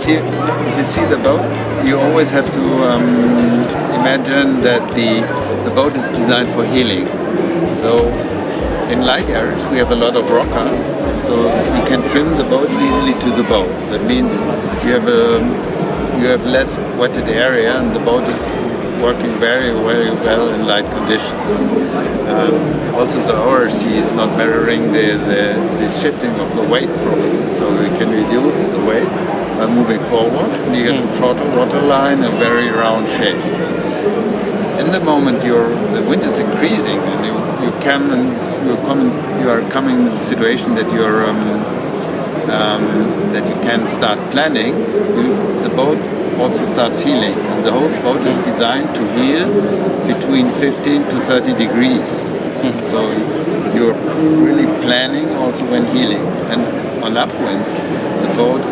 If you see the boat, you always have to imagine that the boat is designed for heeling. So in light areas we have a lot of rocker, so you can trim the boat easily to the bow. That means you have less wetted area, and the boat is working very well in light conditions. Also the ORC is not mirroring the shifting of the weight properly, so we can reduce the weight by moving forward, and you get a shorter water line, a very round shape. In the moment the wind is increasing, and you are coming in the situation that that you can start planning. The boat also starts heeling, and the whole boat is designed to heel between 15 to 30 degrees. So you're really planning also when heeling. And on upwinds, the boat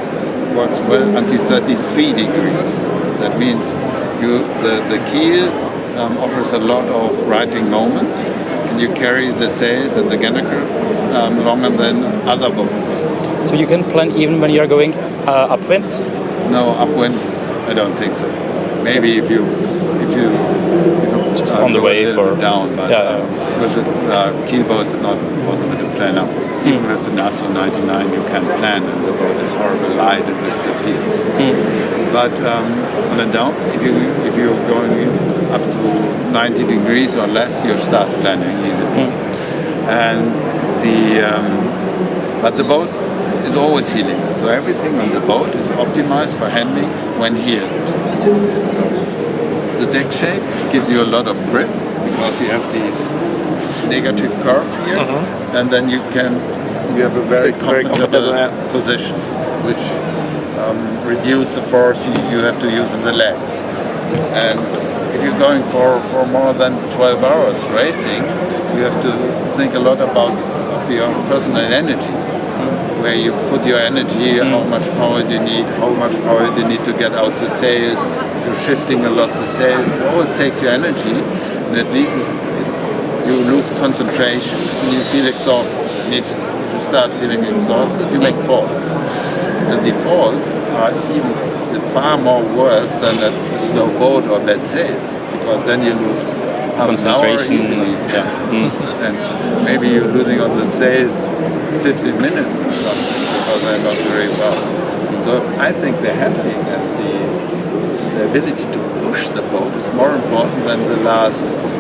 works well until 33 degrees. That means the keel offers a lot of righting moment, and you carry the sails and the gennaker longer than other boats. So you can plan even when you're going upwind? No, upwind, I don't think so. Maybe if you just on the way for down, but with the keel boat it's not possible to plan up. Even with the NASO 99 you can plan, and the boat is horrible light and with the piece. But on a down, if you're going up to 90 degrees or less, you start planning easily. And but the boat is always heeling, so everything on the boat is optimized for handling when heeled. So the deck shape gives you a lot of grip because you have these negative curve here, and then you have a very comfortable position, which reduces the force you have to use in the legs. And if you're going for more than 12 hours racing, you have to think a lot about your personal energy. Where you put your energy, how much power do you need to get out the sails. If you're shifting a lot the sails, it always takes your energy, and at least you lose concentration and you feel exhausted. And if you start feeling exhausted, you make falls. And the falls are even far more worse than a slow boat or bad sails, because then you lose half concentration. An hour easily. And maybe you're losing on the sails 15 minutes or something because they're not very well. So I think the handling and the ability to push the boat is more important than the last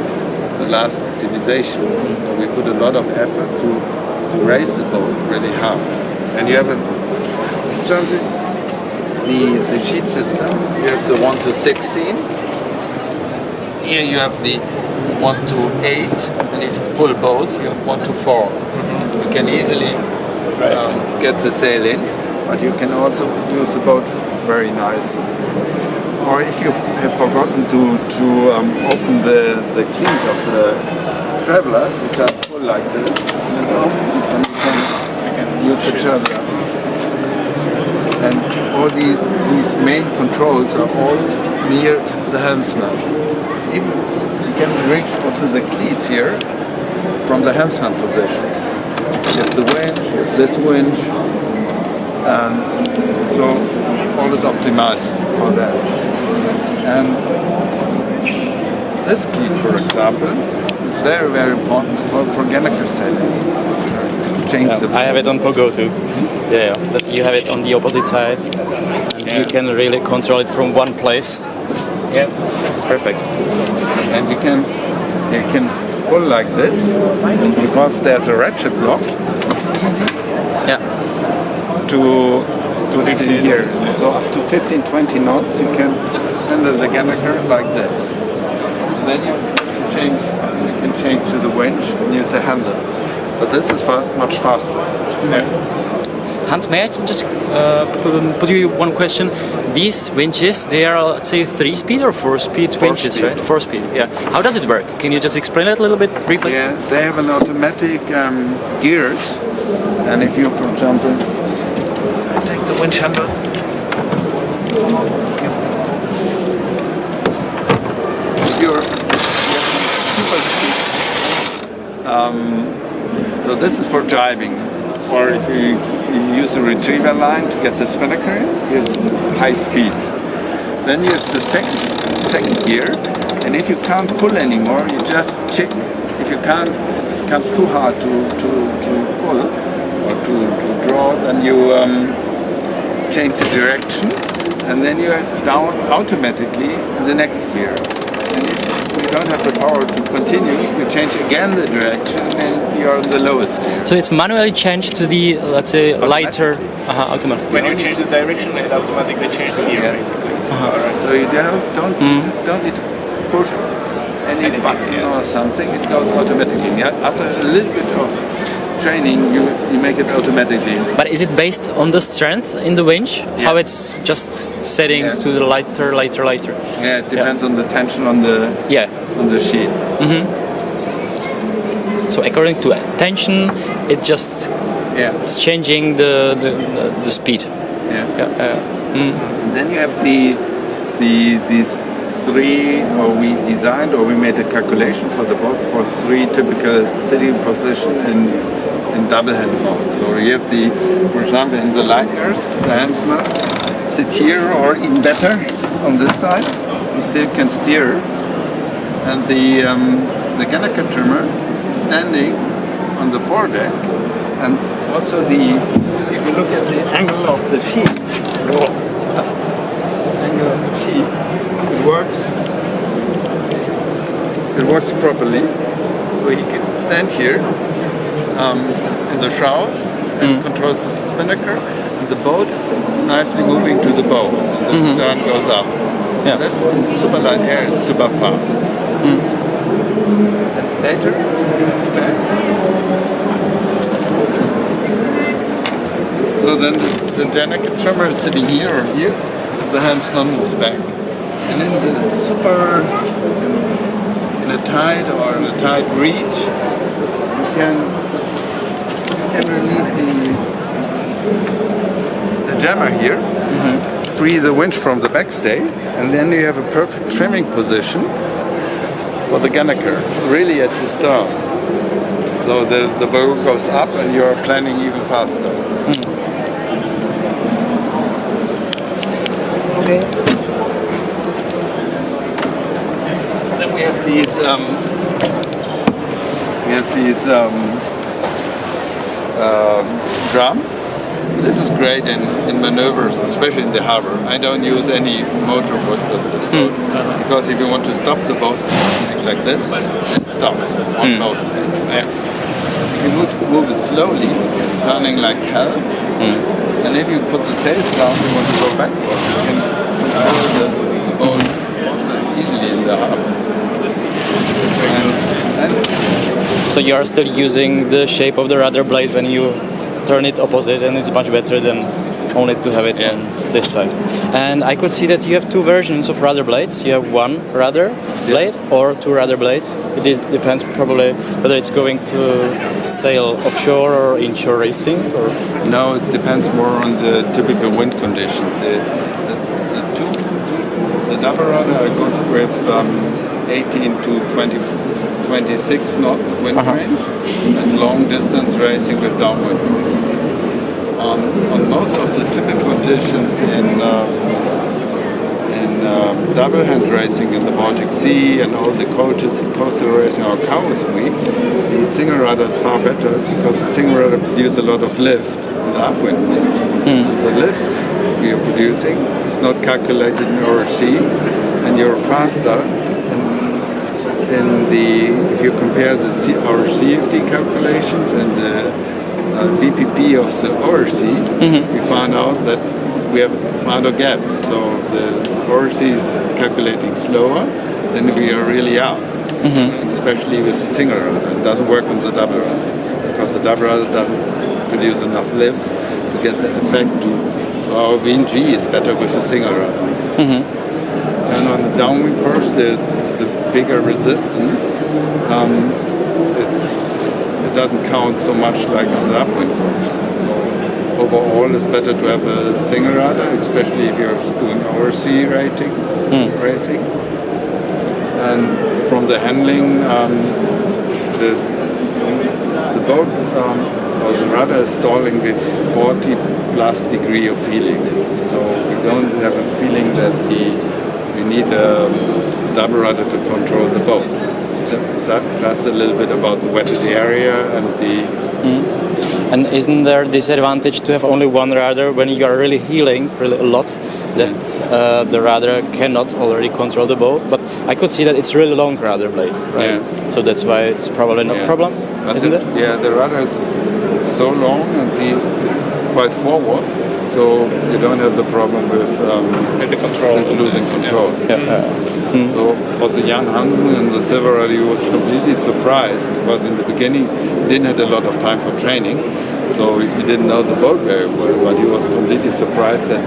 optimization. So we put a lot of effort to raise the boat really hard. And you have the sheet system. You have the 1 to 16. Here you have the 1 to 8, and if you pull both, you have 1 to 4. You can easily get the sail in, but you can also use the boat very nice. Or if you have forgotten to open the cleat of the traveler, you just pull like this, and you can use the traveler. And all these main controls are all near the helmsman. Even you can reach also the cleats here from the helmsman position. You have the winch, you have this winch, and so all is optimized for that. And this cleat, for example, is very, very important for Genthe sailing. I have it on Pogo too. Yeah, but you have it on the opposite side, and you can really control it from one place. Yeah, it's perfect. And you can pull like this because there's a ratchet block. It's easy. Yeah. To fix it here. So up to 15-20 knots, you can handle the Genthe like this. And then you can change to the winch and use the handle. But this is much faster. Yeah. Hans, may I just put you one question? These winches, they are, let's say, 3-speed or 4-speed winches, right? 4-speed, yeah. How does it work? Can you just explain it a little bit briefly? Yeah, they have an automatic gears. And if you, for example, take the winch handle. You're super speed. So this is for jibing, or if you use a retriever line to get the spinnaker, it's high speed. Then you have the second gear, and if you can't pull anymore, you just check. If it becomes too hard to pull or to draw, then you change the direction, and then you're down automatically in the next gear. And if you don't have the power to continue, you change again the direction, and you're in the lowest gear. So it's manually changed to the, let's say, lighter automatically. When you change the direction, it automatically changes the gear, basically. Right. So you don't need to push any button or something. It goes automatically. After a little bit of training, you make it automatically. But is it based on the strength in the winch? Yeah. How it's just setting to the lighter? Yeah, it depends on the tension on the sheet. So according to tension, it just it's changing the speed. And then you have these three, or we designed or we made a calculation for the boat for 3 typical sitting position in double hand mode. So you have for example, in the light earth, the helmsman sit here, or even better on this side. You still can steer, and the Genthe trimmer is standing on the foredeck, and also if you look at the angle of the sheet, it works properly. So he can stand here in the shrouds and controls the spinnaker, and the boat is nicely moving to the bow. The stern goes up. Yeah. That's super light air, it's super fast. And later, it's back. So then the Genthe trimmer is sitting here or here, the helmsman moves back. And in the super, in a tight or in a tight reach, you can release the jammer here, free the winch from the backstay, and then you have a perfect trimming position for the Genthe, really at the stern. So the bow goes up and you're planning even faster. Okay. Then we have these drum. This is great in maneuvers, especially in the harbor. I don't use any motor with this boat because if you want to stop the boat like this, it stops on both legs. Yeah. If you move it slowly, it's turning like hell. And if you put the sails down, you want to go backwards, you can control the boat also easily in the harbor. And So you are still using the shape of the rudder blade when you turn it opposite, and it's much better than only to have it on this side. And I could see that you have two versions of rudder blades. You have one rudder blade or two rudder blades. Depends probably whether it's going to sail offshore or inshore racing. Or no, it depends more on the typical wind conditions. The double rudder are good with 18 to 26 knot wind range and long distance racing with downwind courses. On most of the typical conditions in double hand racing in the Baltic Sea and all the coastal racing or Chaos Week, the single rudder is far better because the single rudder produces a lot of lift on the upwind course. The lift we are producing is not calculated in ORC, and you're faster. If you compare our CFD calculations and the VPP of the ORC, we found out that we have found a gap. So the ORC is calculating slower, then we are really out, especially with the single rudder. It doesn't work on the double rudder because the double rudder doesn't produce enough lift to get the effect too. So our VNG is better with the single rudder. And on the downwind course, the bigger resistance, it doesn't count so much like on the upwind course. So overall, it's better to have a single rudder, especially if you're doing ORC racing. And from the handling, the boat or the rudder is stalling with 40 plus degree of heeling. So we don't have a feeling that we need a double rudder to control the boat. It's just a little bit about the wetted area and the... And isn't there disadvantage to have only one rudder when you are really heeling really a lot, that the rudder cannot already control the boat? But I could see that it's really long rudder blade, right? Yeah. So that's why it's probably no problem, isn't it? Yeah, the rudder is so long and it's quite forward, so you don't have the problem with losing control. So also Jan Hansen in the silver rudder, he was completely surprised because in the beginning he didn't have a lot of time for training, so he didn't know the boat very well, but he was completely surprised that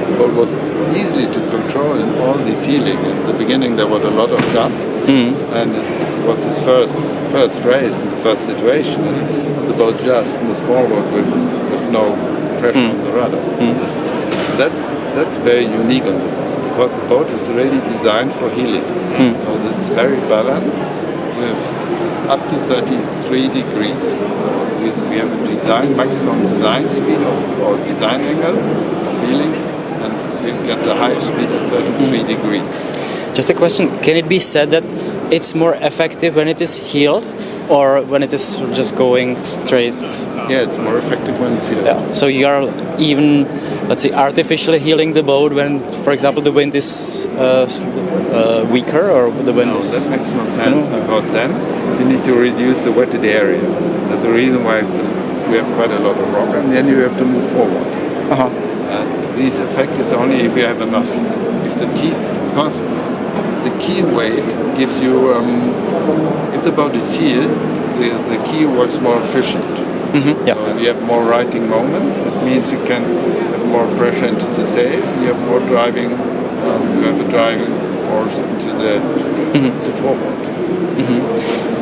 the boat was easily to control in all this heeling. In the beginning there were a lot of gusts, and it was his first race, the first situation, and the boat just moves forward with no pressure on the rudder. That's very unique on the boat, because the boat is really designed for heeling. So it's very balanced with up to 33 degrees. So we have a maximum design speed or design angle of heeling, and we get the highest speed at 33 degrees. Just a question, can it be said that it's more effective when it is heeled or when it is just going straight? Yeah, it's more effective when it's heeled. Yeah. So you are even, let's say, artificially heeling the boat when, for example, the wind is weaker or the wind is... No, that makes no sense, because then you need to reduce the wetted area. That's the reason why we have quite a lot of rock, and then you have to move forward. This effect is only if you have enough. If the key, because the key weight gives you, if the boat is heeled, the key works more efficient. So you have more righting moment. It means you can have more pressure into the sail. You have more driving. You have a driving force into the forward.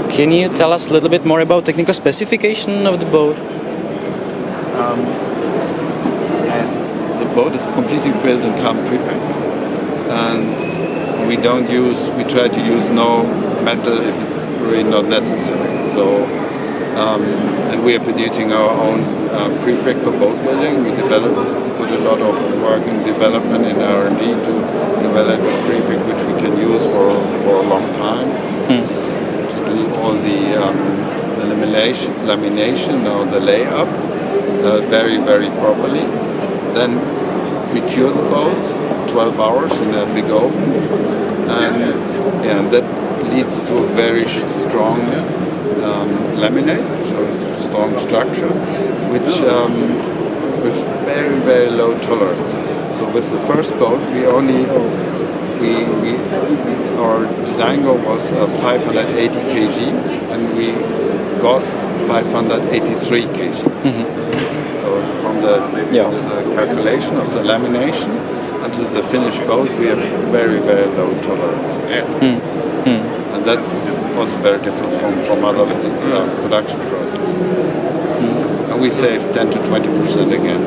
Can you tell us a little bit more about technical specification of the boat? The boat is completely built in carbon prepack, and we try to use no metal if it's really not necessary. So, and we are producing our own prepack for boat building. We put a lot of work in development in R&D to develop a prepack which we can use for a long time to do all the lamination or the layup. very, very properly. Then we cure the boat 12 hours in a big oven, and that leads to a very strong laminate, so strong structure, which with very, very low tolerances. So with the first boat, our design goal was 580 kg, and we got 583 kg. So from the calculation of the lamination until the finished boat, we have very, very low tolerances. And that's also very different from other production processes. And we save 10 to 20% again.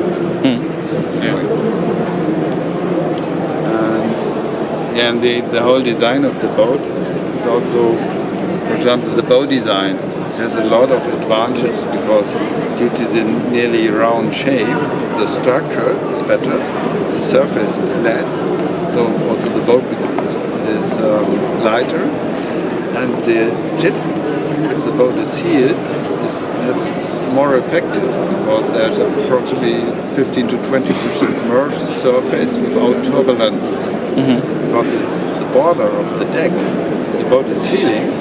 And the whole design of the boat is also, for example, the bow design has a lot of advantages because due to the nearly round shape, the structure is better, the surface is less, so also the boat is lighter, and the jib, if the boat is sealed, is more effective because there's approximately 15 to 20% more surface without turbulences. Because the border of the deck, if the boat is sealing,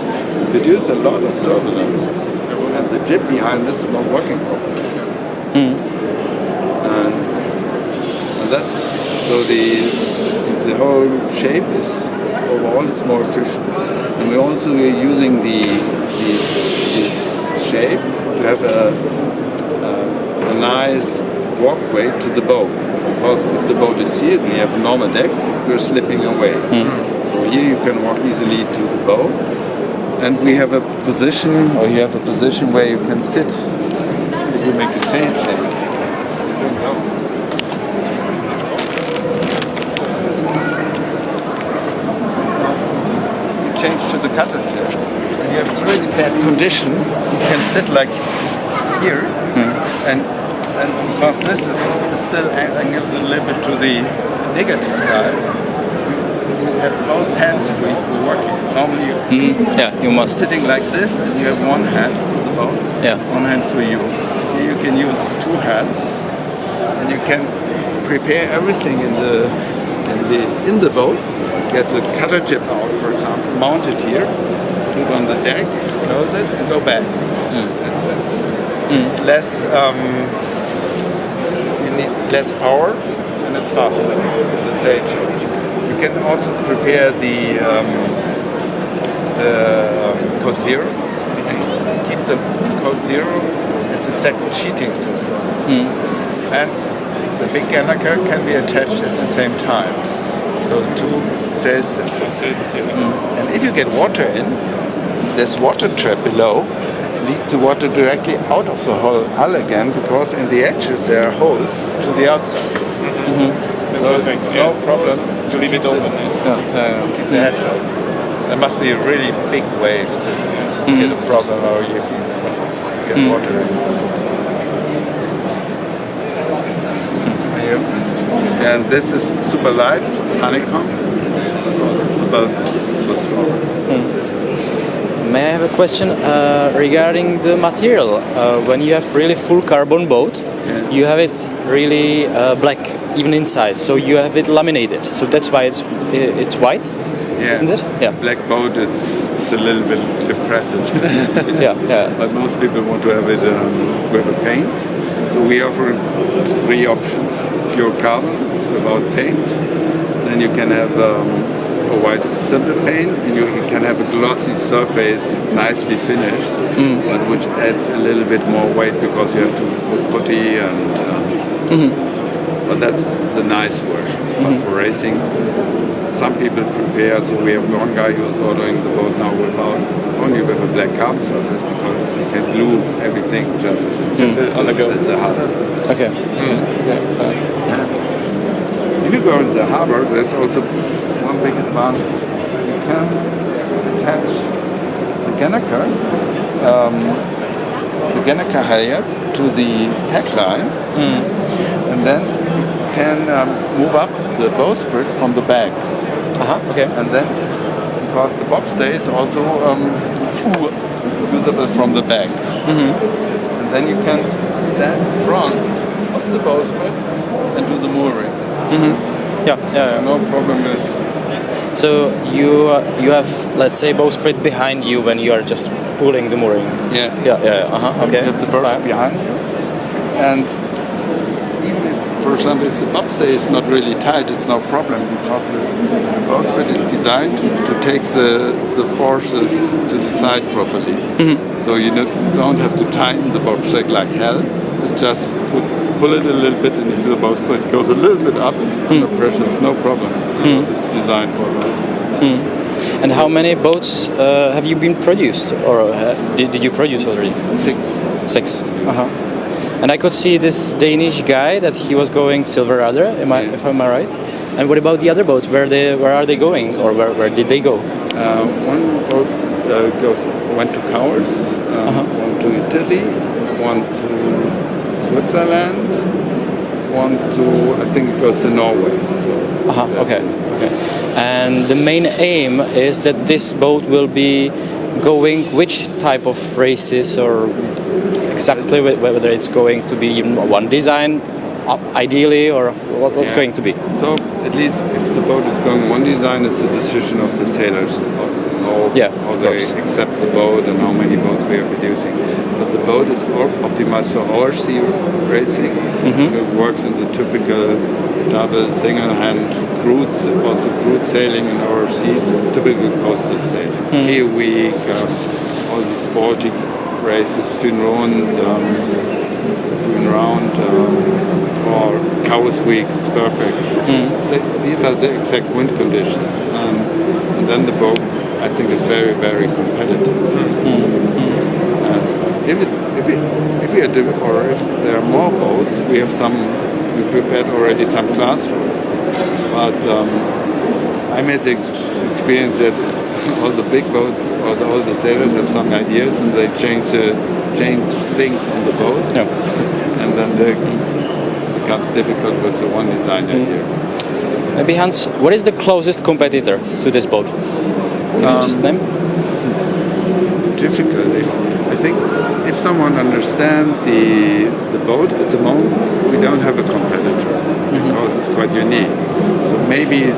produces a lot of turbulences, and the jib behind this is not working properly. And that's so the whole shape is overall it's more efficient, and we're also using this shape to have a nice walkway to the boat. Because if the boat is sealed and you have a normal deck, you're slipping away. So here you can walk easily to the boat, and we have a position, or you have a position where you can sit if you make a sail change. If you change to the cutter chair, when you have really bad condition, you can sit like here, and because this is still angled a little bit to the negative side, you have both hands free for working. Normally you must. Sitting like this, and you have one hand for the boat, one hand for you. Here you can use two hands, and you can prepare everything in the boat. Get the cutter jib out, for example, mount it here, put it on the deck, close it, and go back. That's it. It's less. You need less power, and it's faster. The sail change. You can also prepare the code zero. Keep the code zero. It's a second sheeting system, and the big Genthe can be attached at the same time. So two sail systems. And if you get water in, this water trap below leads the water directly out of the hull again, because in the edges there are holes to the outside. So it's no problem to leave it open. Keep the edge open. There must be really big waves that get a problem, or if you get water in. And this is super light, it's honeycomb. It's also super strong. May I have a question regarding the material? When you have really full carbon boat, you have it really black even inside, so you have it laminated. So that's why it's white, isn't it? Yeah. Black boat, it's a little bit depressing. But most people want to have it with a paint. So we offer 3 options: pure carbon without paint, then you can have a white simple paint, and you can have a glossy surface, nicely finished, but which add a little bit more weight because you have to put putty and. But that's the nice version. But for racing, some people prepare. So we have one guy who's ordering the boat now only with a black carbon surface, because he can glue everything just on the go. That's a harbor. Okay. If you go in the harbor, there's also one big advantage. You can attach the Genthe halyard to the tack line, and then you can move up the bowsprit from the back. Okay. And then, because the bobstay is also usable from the back. And then you can stand in front of the bowsprit and do the mooring. Yeah. No problem with. So you have, let's say, bowsprit behind you when you are just pulling the mooring. Yeah. Okay. You have the bowsprit Fine. behind you, and even if, for example, if the bobstay is not really tight, it's no problem because the bowsprit is designed to take the forces to the side properly. So you don't have to tighten the bobstay like hell. You just pull it a little bit, and if the bowsprit goes a little bit up under pressure, it's no problem because it's designed for that. And how many boats have you been produced, or did you produce already? 6. 6. And I could see this Danish guy that he was going Silver Rudder. If I'm right? And what about the other boats? Where are they going, or where did they go? One boat went to Cowes, one to Italy, one to Switzerland, one to, I think it goes to Norway. So Okay. And the main aim is that this boat will be going which type of races, or exactly whether it's going to be one design ideally, or what's going to be? So at least if the boat is going one design, it's the decision of the sailors. How they accept the boat and how many boats we are producing. But the boat is optimized for our sea racing. It works in the typical double, single-hand cruise, also cruise sailing in our sea, the typical coastal sailing. Here week, all these Baltic races, Finland, or Cowes week, it's perfect. These are the exact wind conditions. And then the boat, I think, is very, very competitive. If there are more boats, we prepared already some classrooms. But I made the experience that all the big boats or all the sailors have some ideas, and they change things on the boat, and then it becomes difficult with the one design idea. Maybe Hans, what is the closest competitor to this boat? Can you just name? Difficult. I think if someone understands the boat at the moment, we don't have a competitor because it's quite unique. So maybe,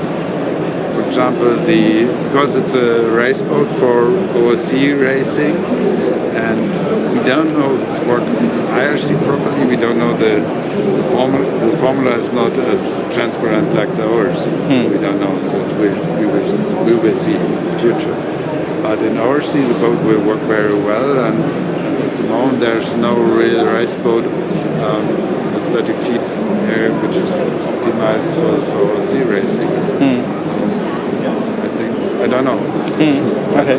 for example, because it's a race boat for OSC racing, and we don't know if it's working IRC properly. We don't know the formula. The formula is not as transparent like the ORC, so we don't know. So we will see in the future. But in ORC, the boat will work very well, and at the moment there's no real race boat at 30 feet area which is optimized for ORC racing. I don't know. Okay.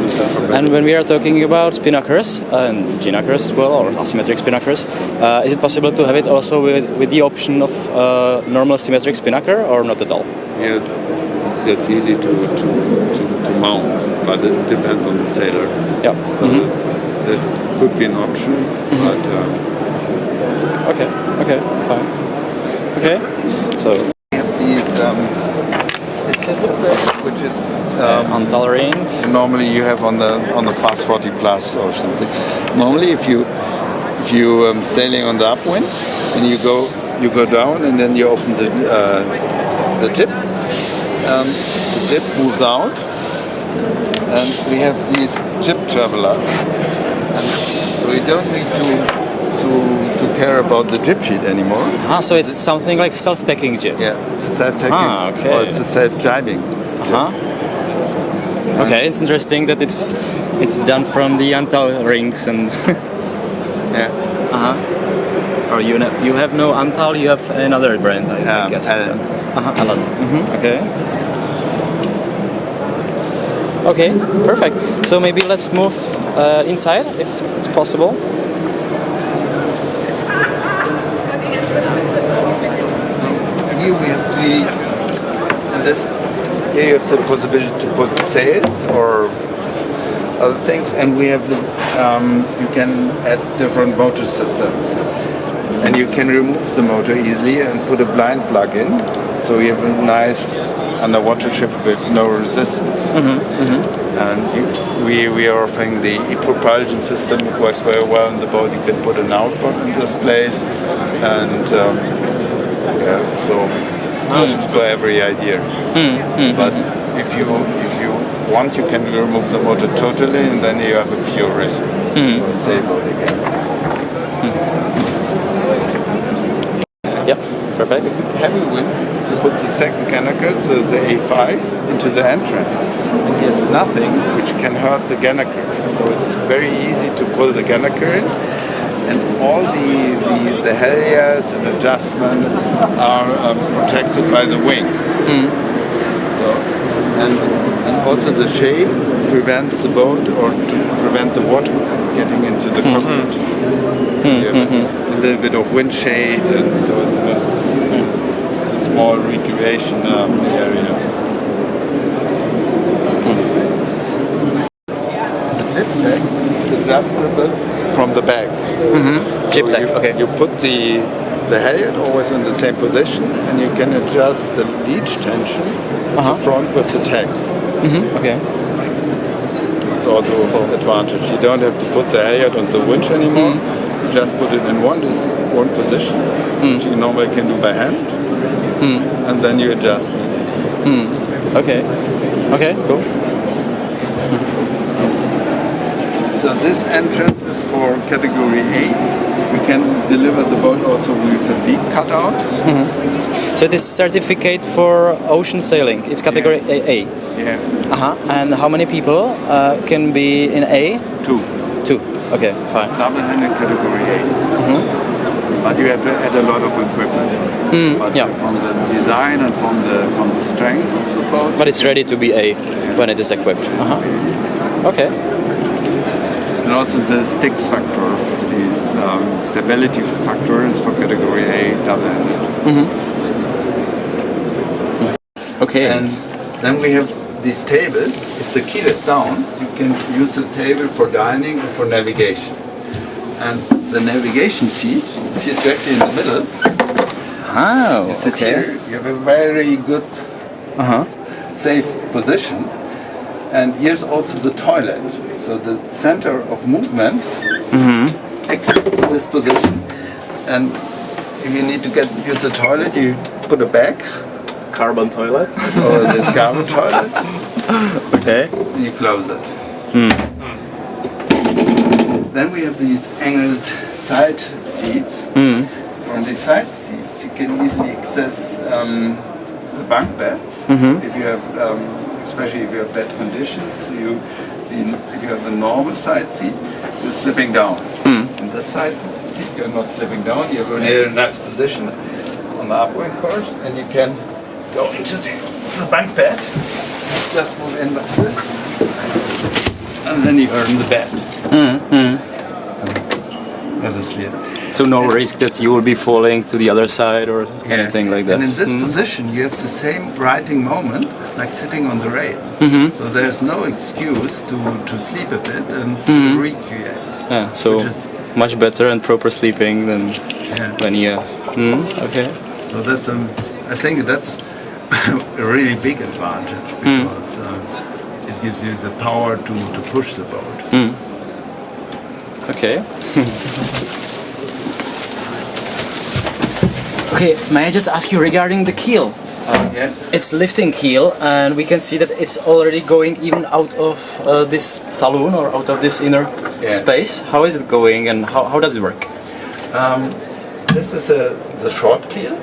And when we are talking about spinnakers and ginakers as well, or asymmetric spinnakers, is it possible to have it also with the option of normal symmetric spinnaker, or not at all? Yeah, that's easy to mount, but it depends on the sailor. Yeah. So that could be an option, but. Okay. Fine. Okay. So. We have these. Which is Antal rings. normally you have on the Fast 40 Plus or something. Normally, if you sailing on the upwind and you go down and then you open the jib, the jib moves out, and we have these jib traveler, and so you don't need to care about the jib sheet anymore. So it's something like self-tacking jib. Yeah, it's a self-tacking, okay. or it's a self-jibing. Okay, it's interesting that it's done from the Antal rings and. Or you have no Antal, you have another brand, I guess. Alan. Alan. Okay. Okay, perfect. So maybe let's move inside if it's possible. Here we have here you have the possibility to put sails or other things, and we have you can add different motor systems, and you can remove the motor easily and put a blind plug in, so you have a nice underwater ship with no resistance. And we are offering the e-propulsion system. It works very well in the boat. You can put an outboard in this place, and so it's for every idea. But if you want, you can remove the motor totally, and then you have a pure risk or sailboat again. Yeah, perfect. If it's heavy wind, you put the second gennaker, so the A5, into the entrance. And there's nothing which can hurt the gennaker. So it's very easy to pull the gennaker in. And all the halyards and adjustment are protected by the wing. So, and also the shade prevents the boat or to prevent the water getting into the cockpit. You have a little bit of wind shade, and so it's a small recreation area. The jib tag is adjustable from the back. Jib tag, okay. You put the halyard always in the same position, and you can adjust the leech tension at the front with the tag. Okay. It's also an advantage. You don't have to put the halyard on the winch anymore. You just put it in one position, which you normally can do by hand, and then you adjust easily. Okay. Okay, cool. So this entrance is for category A. We can deliver the boat also with a deep cutout. So it is certificate for ocean sailing. It's category AA. Yeah. And how many people can be in A? 2. 2. Okay, fine. It's double-handed category A. But you have to add a lot of equipment for it. But from the design and from the strength of the boat. But it's ready to be A when it is equipped. Okay. And also the sticks factor of these stability factors for category A double-handed. Okay. And then we have this table. If the keel is down, you can use the table for dining or for navigation. And the navigation seat, you sit directly in the middle. Oh, You sit here, you have a very good, safe position. And here's also the toilet. So the center of movement is except this position. And if you need to use the toilet, you put a bag. Carbon toilet. Or this carbon toilet. Okay. And you close it. Then we have these angled side seats. From these side seats, you can easily access the bunk beds. If you have, especially if you have bad conditions, if you have a normal side seat, you're slipping down. In this side seat, you're not slipping down. You have a very nice position on the upwind course, and you can go into the bunk bed. Just move in like this, and then you are in the bed. That is clear. So no risk that you will be falling to the other side or anything like that. And in this position, you have the same righting moment like sitting on the rail. So there's no excuse to sleep a bit and to recreate. Yeah, so much better and proper sleeping than when you. Okay. So that's I think that's a really big advantage because it gives you the power to push the boat. Okay. Okay, may I just ask you regarding the keel? It's lifting keel, and we can see that it's already going even out of this saloon or out of this inner space. How is it going, and how does it work? This is the short keel.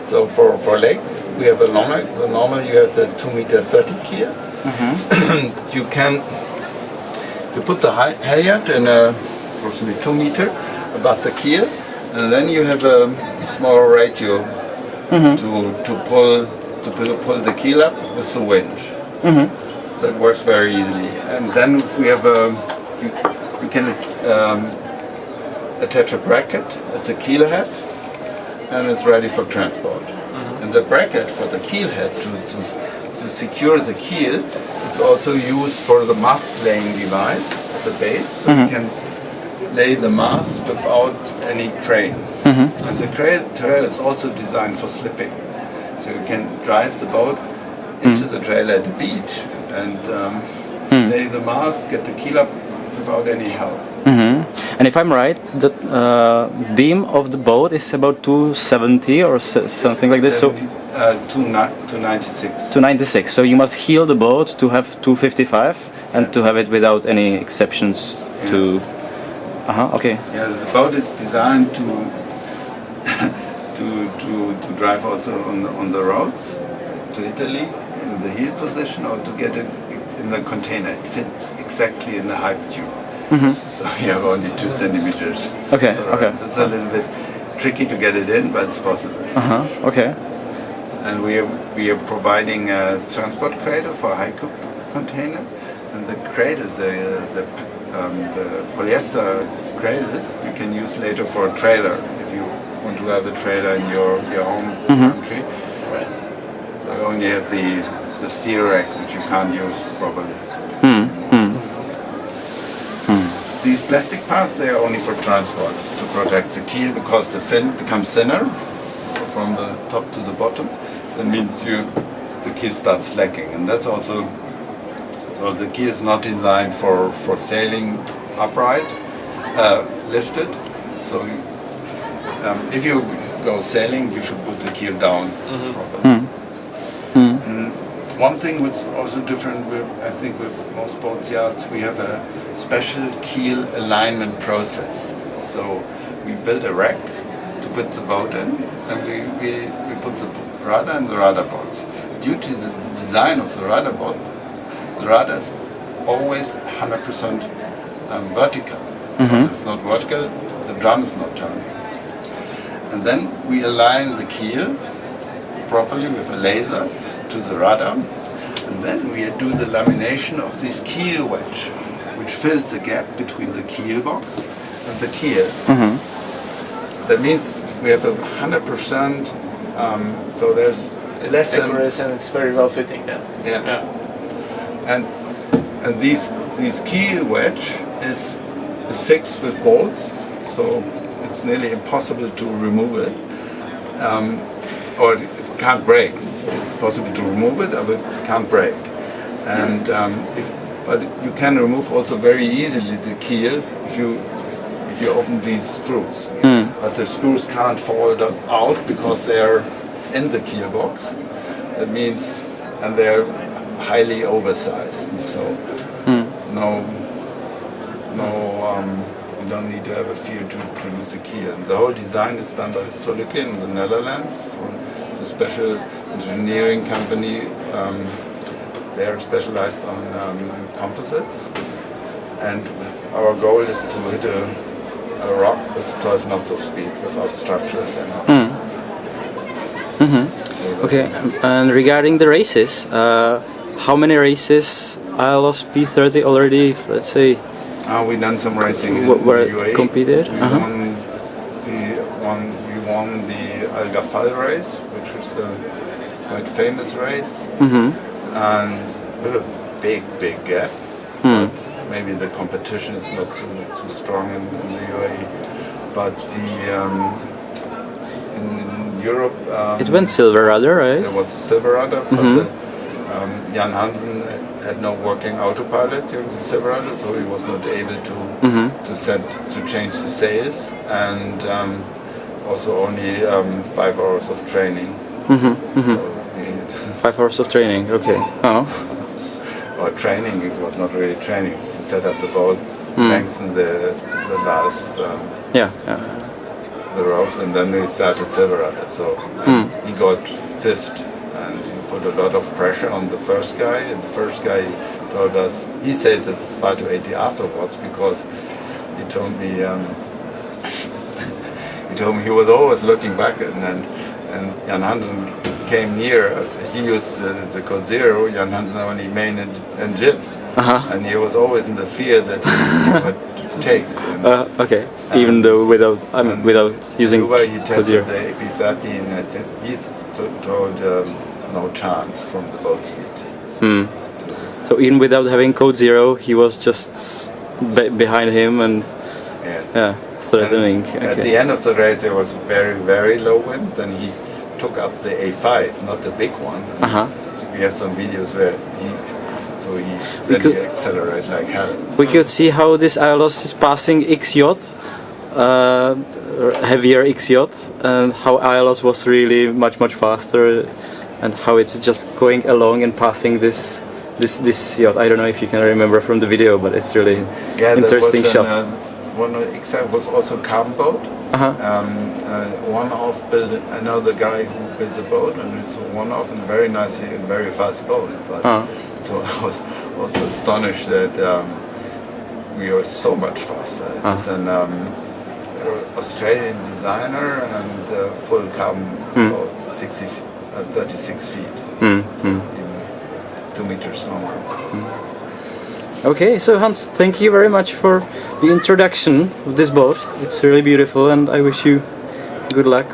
So for legs, we have a longer. Normally you have the 2.30 m keel. You put the halyard in approximately 2 meter above the keel, and then you have a small ratio to pull the keel up with the winch. That works very easily. And then we have you can attach a bracket. It's a keel head, and it's ready for transport. And the bracket for the keel head to secure the keel is also used for the mast laying device as a base, so you can lay the mast without any crane. And the trailer is also designed for slipping, so you can drive the boat into the trailer at the beach, and lay the mast, get the keel up without any help. And if I'm right, the beam of the boat is about 270 or something like this. So 296. 296. So you must heel the boat to have 255 and to have it without any exceptions to. Okay. Yeah, the boat is designed to to drive also on the roads to Italy in the heel position, or to get it in the container. It fits exactly in the hype tube. So you have only 2 centimeters. Okay. Okay. It's a little bit tricky to get it in, but it's possible. Okay. And we are providing a transport cradle for a high coupe container, and the cradles, the polyester cradles, you can use later for a trailer if you want to have a trailer in your home country. Right. So you only have the steel rack, which you can't use properly. These plastic parts, they are only for transport, to protect the keel, because the fin becomes thinner from the top to the bottom. That means the keel starts slacking, and that's also, so the keel is not designed for sailing upright, lifted. So if you go sailing, you should put the keel down properly. One thing which is also different, I think, with most boat yachts, we have a special keel alignment process. So we build a rack to put the boat in, and we put the rudder and the rudder bolts. Due to the design of the rudder bolt, the rudder is always 100% vertical. Because if it's not vertical, the drum is not turning. And then we align the keel properly with a laser to the rudder, and then we do the lamination of this keel wedge, which fills the gap between the keel box and the keel. That means we have 100%, so there's less than... Accurate, and it's very well fitting then. Yeah. And these keel wedge is fixed with bolts, so it's nearly impossible to remove it. Or it can't break. It's possible to remove it, but it can't break. And but you can remove also very easily the keel if you open these screws. But the screws can't fall out because they're in the keel box. That means, and they're highly oversized. So you don't need to have a field to lose the keel. And the whole design is done by Solike in the Netherlands. It's a special engineering company. They are specialized on composites. And our goal is to hit a rock with 12 knots of speed without structural damage. Okay, and regarding the races, how many races Aeolos P30 already, let's say, we done some racing in were the UAE. competed? We won the Al Ghafal race, which is a quite famous race, and with a big gap. But maybe the competition is not too strong in the UAE. But in Europe, It went silver rudder, right? there was a silver rudder, but Jan Hansen had no working autopilot during the silver rudder, so he was not able to change the sails, and also only 5 hours of training. So 5 hours of training, okay. or training, it was not really training, to set up the boat, lengthen the last the ropes, and then they started silver rudder. So he got 5th, and he put a lot of pressure on the first guy, and the first guy told us, he sailed the 5-80 afterwards, because he told me he was always looking back, and Jan Hansen came near. He used the code 0, Jan Hansen only main and jib, and he was always in the fear that he would takes. Okay, even though without using Dubai, he code tested 0. the AP30, and I think he told no chance from the boat speed. So even without having code 0, he was just behind him and threatening. And at the end of the race, there was very low wind. Then he took up the A5, not the big one. So we have some videos where he So then he accelerates like hell. We could see how this Aeolos is passing X yacht, heavier X yacht, and how Aeolos was really much faster, and how it's just going along and passing this yacht. I don't know if you can remember from the video, but it's really interesting shot. One example was also calm boat. One-off built another guy who built the boat, and it's one-off and very nice and very fast boat. But so I was also astonished that we are so much faster. It's an Australian designer and full calm boat, 36 feet, so even 2 meters longer. Okay, so Hans, thank you very much for the introduction of this boat. It's really beautiful, and I wish you good luck.